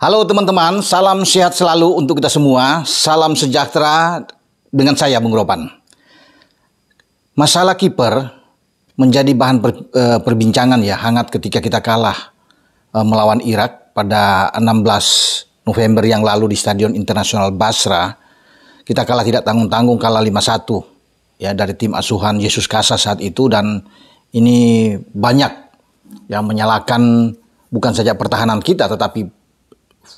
Halo teman-teman, salam sehat selalu untuk kita semua. Salam sejahtera dengan saya, Bung Ropan. Masalah kiper menjadi bahan perbincangan ya, hangat ketika kita kalah melawan Irak pada 16 November yang lalu di Stadion Internasional Basra. Kita kalah tidak tanggung-tanggung, kalah 5-1 ya dari tim asuhan Yesus Casa saat itu, dan ini banyak yang menyalahkan bukan saja pertahanan kita tetapi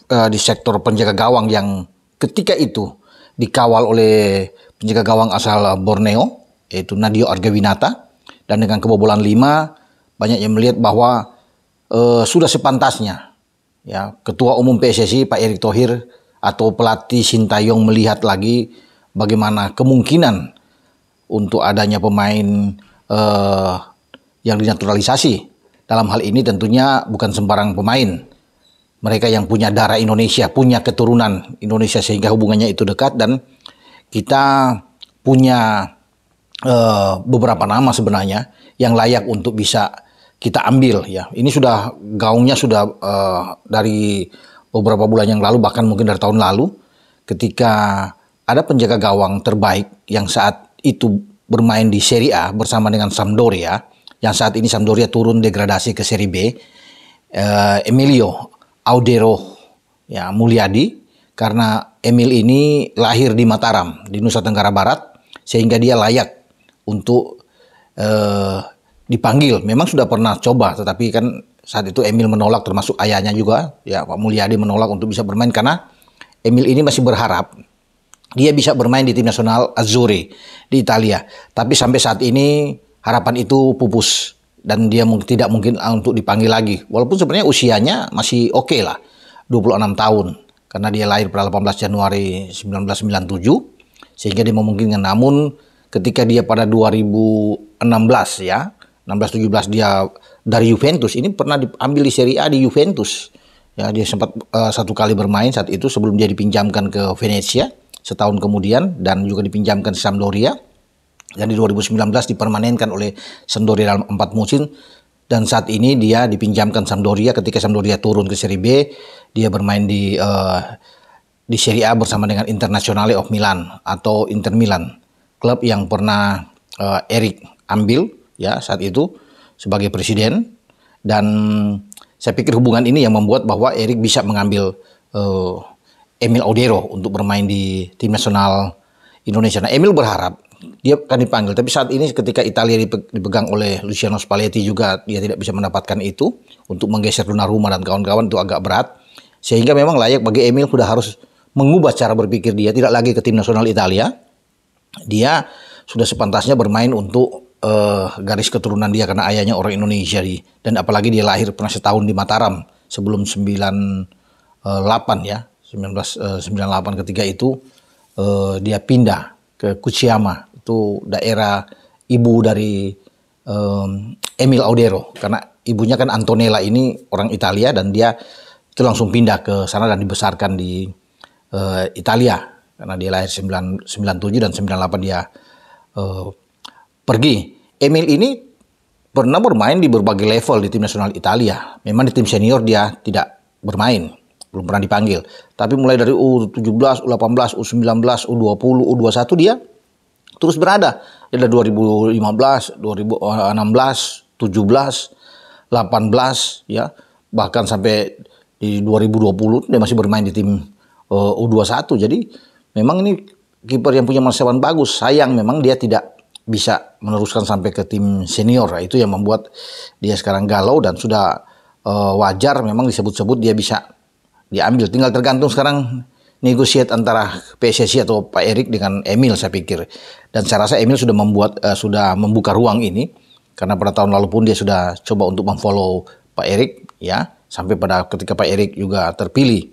di sektor penjaga gawang yang ketika itu dikawal oleh penjaga gawang asal Borneo yaitu Nadio Argawinata, dan dengan kebobolan 5 banyak yang melihat bahwa sudah sepantasnya ya Ketua Umum PSSI Pak Erick Thohir atau pelatih Sintayong melihat lagi bagaimana kemungkinan untuk adanya pemain yang dinaturalisasi. Dalam hal ini tentunya bukan sembarang pemain. Mereka yang punya darah Indonesia, punya keturunan Indonesia sehingga hubungannya itu dekat, dan kita punya beberapa nama sebenarnya yang layak untuk bisa kita ambil ya. Ini sudah gaungnya sudah dari beberapa bulan yang lalu, bahkan mungkin dari tahun lalu, ketika ada penjaga gawang terbaik yang saat itu bermain di Serie A bersama dengan Sampdoria, yang saat ini Sampdoria turun degradasi ke Serie B, Emilio Audero ya Mulyadi, karena Emil ini lahir di Mataram di Nusa Tenggara Barat sehingga dia layak untuk dipanggil. Memang sudah pernah coba, tetapi kan saat itu Emil menolak, termasuk ayahnya juga ya Pak Mulyadi menolak untuk bisa bermain, karena Emil ini masih berharap dia bisa bermain di tim nasional Azzurri di Italia. Tapi sampai saat ini harapan itu pupus dan dia tidak mungkin untuk dipanggil lagi. Walaupun sebenarnya usianya masih oke lah, 26 tahun. Karena dia lahir pada 18 Januari 1997, sehingga dia memungkinkan. Namun ketika dia pada 2016 ya, 16-17 dia dari Juventus, ini pernah diambil di Serie A di Juventus. Ya, dia sempat satu kali bermain saat itu sebelum dia dipinjamkan ke Venezia setahun kemudian, dan juga dipinjamkan ke Sampdoria. Dan di 2019 dipermanenkan oleh Sampdoria dalam 4 musim, dan saat ini dia dipinjamkan Sampdoria ketika Sampdoria turun ke Serie B. Dia bermain di Serie A bersama dengan Internazionale of Milan atau Inter Milan, klub yang pernah Erick ambil ya saat itu sebagai presiden. Dan saya pikir hubungan ini yang membuat bahwa Erick bisa mengambil Emil Audero untuk bermain di tim nasional Indonesia. Nah, Emil berharap dia akan dipanggil, tapi saat ini ketika Italia dipegang oleh Luciano Spalletti juga dia tidak bisa mendapatkan itu untuk menggeser Donnarumma dan kawan-kawan, itu agak berat, sehingga memang layak bagi Emil sudah harus mengubah cara berpikir dia, tidak lagi ke tim nasional Italia. Dia sudah sepantasnya bermain untuk garis keturunan dia karena ayahnya orang Indonesia dan apalagi dia lahir pernah setahun di Mataram sebelum 98 ya, 1998 ketika itu dia pindah ke Kuchiyama, itu daerah ibu dari Emil Audero, karena ibunya kan Antonella ini orang Italia, dan dia itu langsung pindah ke sana dan dibesarkan di Italia karena dia lahir 97 dan 98 dia pergi. Emil ini pernah bermain di berbagai level di tim nasional Italia. Memang di tim senior dia tidak bermain, belum pernah dipanggil. Tapi mulai dari U17, U18, U19, U20, U21 dia terus berada. Dia dari 2015, 2016, 17, 18 ya. Bahkan sampai di 2020 dia masih bermain di tim U21. Jadi memang ini kiper yang punya masa depan bagus. Sayang memang dia tidak bisa meneruskan sampai ke tim senior. Itu yang membuat dia sekarang galau, dan sudah wajar memang disebut-sebut dia bisa diambil. Tinggal tergantung sekarang negosiat antara PSSI atau Pak Erick dengan Emil, saya pikir. Dan saya rasa Emil sudah membuka ruang ini, karena pada tahun lalu pun dia sudah coba untuk memfollow Pak Erick ya, sampai pada ketika Pak Erick juga terpilih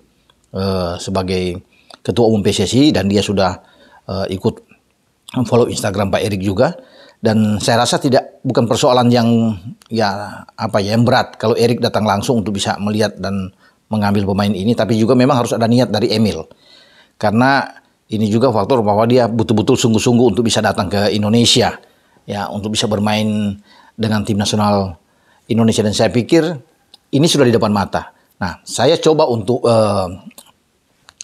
sebagai Ketua Umum PSSI, dan dia sudah ikut follow Instagram Pak Erick juga. Dan saya rasa bukan persoalan yang berat kalau Erick datang langsung untuk bisa melihat dan mengambil pemain ini, tapi juga memang harus ada niat dari Emil, karena ini juga faktor bahwa dia betul-betul sungguh-sungguh untuk bisa datang ke Indonesia ya, untuk bisa bermain dengan tim nasional Indonesia. Dan saya pikir ini sudah di depan mata. Nah, saya coba untuk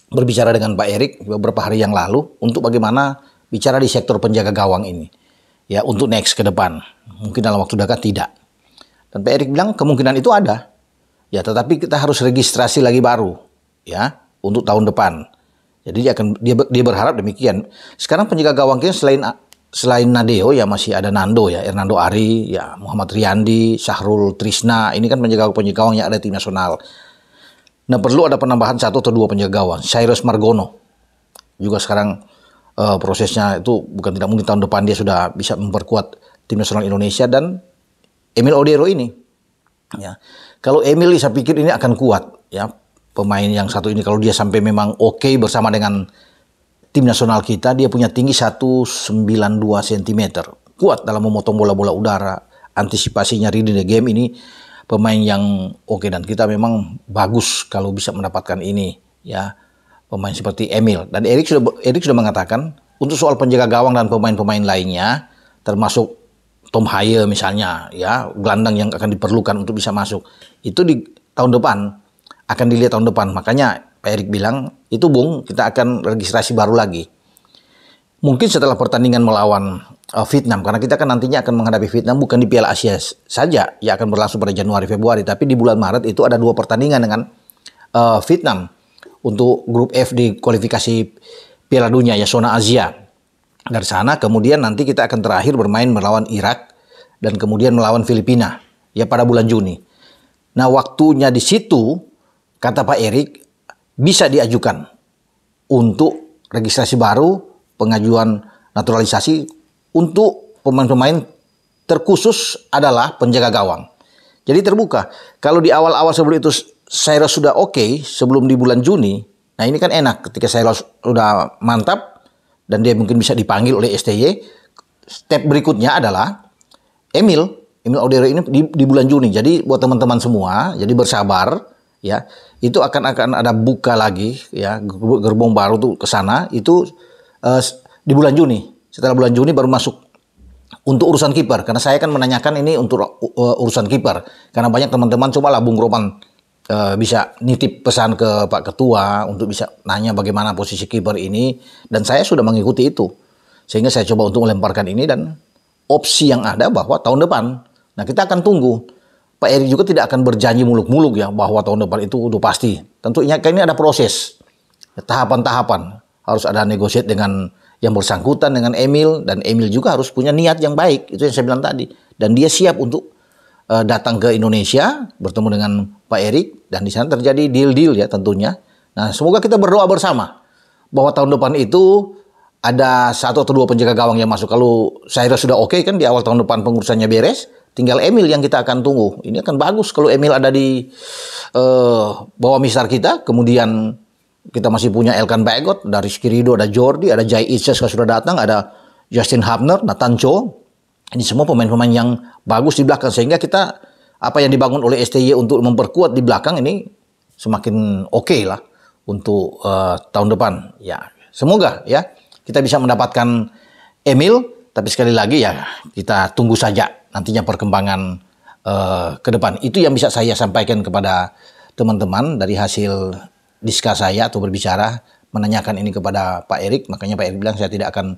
berbicara dengan Pak Erik beberapa hari yang lalu untuk bagaimana bicara di sektor penjaga gawang ini. Ya, untuk next ke depan. Mungkin dalam waktu dekat tidak. Dan Pak Erik bilang kemungkinan itu ada. Ya, tetapi kita harus registrasi lagi baru ya untuk tahun depan. Jadi dia berharap demikian. Sekarang penjaga gawang kita selain Nadeo ya masih ada Nando ya, Hernando Ari, ya Muhammad Riyandi, Syahrul Trisna. Ini kan penjaga gawang yang ada di tim nasional. Nah, perlu ada penambahan 1 atau 2 penjaga gawang. Cyrus Margono juga sekarang prosesnya itu bukan tidak mungkin tahun depan dia sudah bisa memperkuat tim nasional Indonesia, dan Emil Odero ini. Ya, kalau Emil saya pikir ini akan kuat ya, pemain yang satu ini kalau dia sampai memang oke bersama dengan tim nasional kita, dia punya tinggi 192 cm, kuat dalam memotong bola-bola udara, antisipasinya reading the game, ini pemain yang oke, dan kita memang bagus kalau bisa mendapatkan ini ya, pemain seperti Emil. Dan Erik sudah mengatakan untuk soal penjaga gawang dan pemain-pemain lainnya termasuk Tom Haye misalnya ya, gelandang yang akan diperlukan untuk bisa masuk itu di tahun depan, akan dilihat tahun depan. Makanya Pak Erik bilang itu Bung, kita akan registrasi baru lagi mungkin setelah pertandingan melawan Vietnam, karena kita kan nantinya akan menghadapi Vietnam bukan di Piala Asia saja yang akan berlangsung pada Januari Februari, tapi di bulan Maret itu ada 2 pertandingan dengan Vietnam untuk grup F di kualifikasi Piala Dunia ya, zona Asia. Dari sana kemudian nanti kita akan terakhir bermain melawan Irak dan kemudian melawan Filipina ya pada bulan Juni. Nah, waktunya di situ kata Pak Erik bisa diajukan untuk registrasi baru, pengajuan naturalisasi untuk pemain-pemain terkhusus adalah penjaga gawang. Jadi terbuka. Kalau di awal-awal sebelum itu Cyrus sudah oke, sebelum di bulan Juni, nah ini kan enak ketika Cyrus sudah mantap dan dia mungkin bisa dipanggil oleh STY. Step berikutnya adalah Emil Odero ini di bulan Juni. Jadi buat teman-teman semua, jadi bersabar ya. Itu akan ada buka lagi ya, gerbong baru tuh ke sana itu di bulan Juni. Setelah bulan Juni baru masuk untuk urusan kiper. Karena saya kan menanyakan ini untuk urusan kiper. Karena banyak teman-teman, cobalah Bung Ropan bisa nitip pesan ke Pak Ketua untuk bisa nanya bagaimana posisi kiper ini, dan saya sudah mengikuti itu, sehingga saya coba untuk melemparkan ini, dan opsi yang ada bahwa tahun depan. Nah, kita akan tunggu. Pak Erik juga tidak akan berjanji muluk-muluk ya bahwa tahun depan itu udah pasti. Tentunya ini ada proses, tahapan-tahapan, harus ada negosiasi dengan yang bersangkutan dengan Emil, dan Emil juga harus punya niat yang baik, itu yang saya bilang tadi, dan dia siap untuk datang ke Indonesia bertemu dengan Pak Erik, dan di sana terjadi deal-deal ya tentunya. Nah, semoga kita berdoa bersama bahwa tahun depan itu ada 1 atau 2 penjaga gawang yang masuk. Kalau Cyrus sudah oke kan di awal tahun depan pengurusannya beres, tinggal Emil yang kita akan tunggu. Ini akan bagus kalau Emil ada di bawah misar kita. Kemudian kita masih punya Elkan Bagot, dari Skirido, ada Jordi, ada Jai Itses sudah datang, ada Justin Hubner, Nathan Cho. Ini semua pemain-pemain yang bagus di belakang, sehingga kita apa yang dibangun oleh STY untuk memperkuat di belakang ini semakin oke lah untuk tahun depan. Ya, semoga ya kita bisa mendapatkan Emil, tapi sekali lagi ya kita tunggu saja nantinya perkembangan ke depan. Itu yang bisa saya sampaikan kepada teman-teman dari hasil diskus saya atau berbicara, menanyakan ini kepada Pak Erik. Makanya Pak Erik bilang saya tidak akan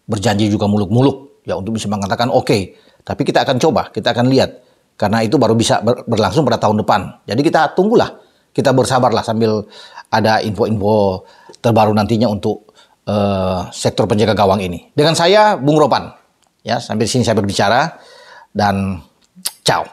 berjanji juga muluk-muluk ya untuk bisa mengatakan oke. Tapi kita akan coba, kita akan lihat. Karena itu baru bisa berlangsung pada tahun depan. Jadi kita tunggulah, kita bersabarlah sambil ada info-info terbaru nantinya untuk sektor penjaga gawang ini. Dengan saya, Bung Ropan. Ya, sampai sini saya berbicara, dan ciao.